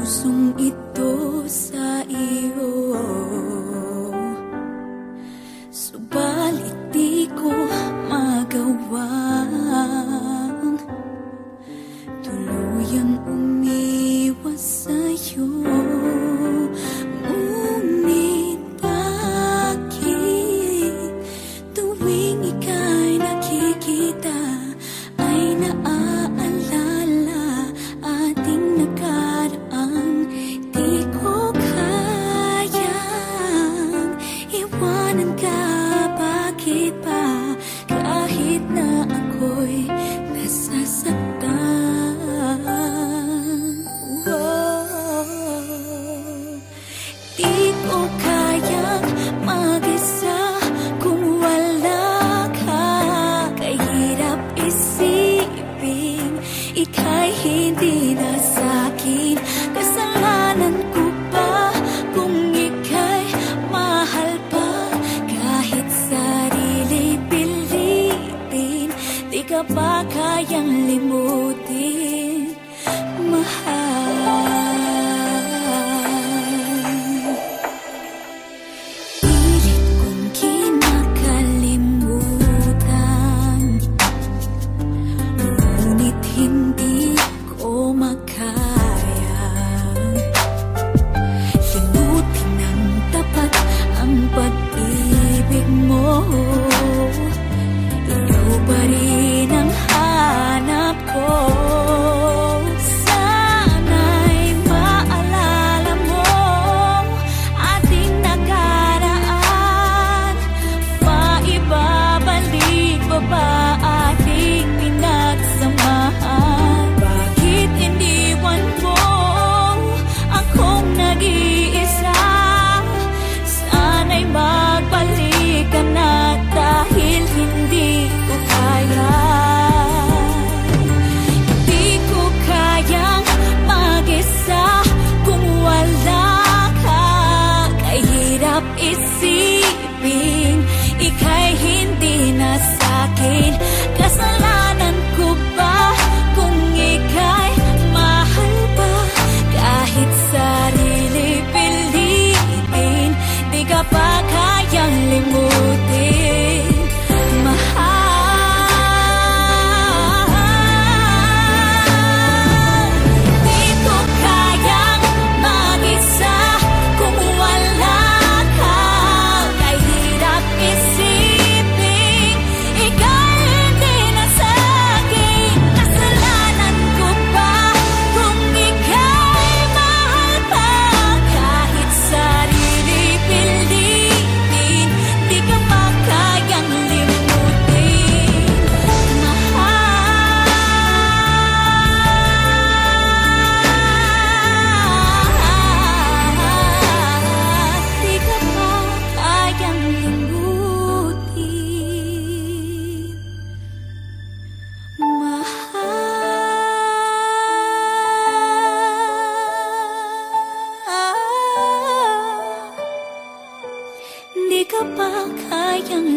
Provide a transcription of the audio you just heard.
pusong ito sa iyo, subalit di ko magawang tuluyang umiwas sa'yo. Ngunit bakit tuwing ika'y nakikita ay naaalala ating nakaraan? Di ko kayang iwanan ka, bakit ba kahit na ako'y nasasaktan? Di ko kayang mag-isa kung wala ka. Kahirap isipin ika'y hindi na sa'kin. Kasalanan ko ba kung ika'y mahal pa? Kahit sarili pilitin, di ka ba kayang limutin, mahal? Pilit kong kinakalimutan, ngunit hindi ko makaya limutin ng tapat ang pag-ibig mo. Ikaw pa rin ang hanap ko. Sana'y maalala mo ating nakaraan. Maibabalik pa ba ating pinagsamahan? Bakit iniwan mo akong nag-iisa? Sana'y magbalik ka na dahil hindi ko kaya. Di ko kayang mag-isa kung wala ka. Kahirap isipin ika'y hindi na sa'kin. Kasalanan ko ba kung ika'y mahal pa? Kahit sarili pilitin, di ka pa kayang limutin, mahal. Di ko kayang mag-isa kung wala ka. Kahirap isipin ika'y hindi na sa'kin. Kasalanan ko ba kung ika'y mahal pa? Kahit sarili pilitin, di ka pa kayang limutin, mahal. Di ka pa kayang limutin, mahal. Di ka pa kayang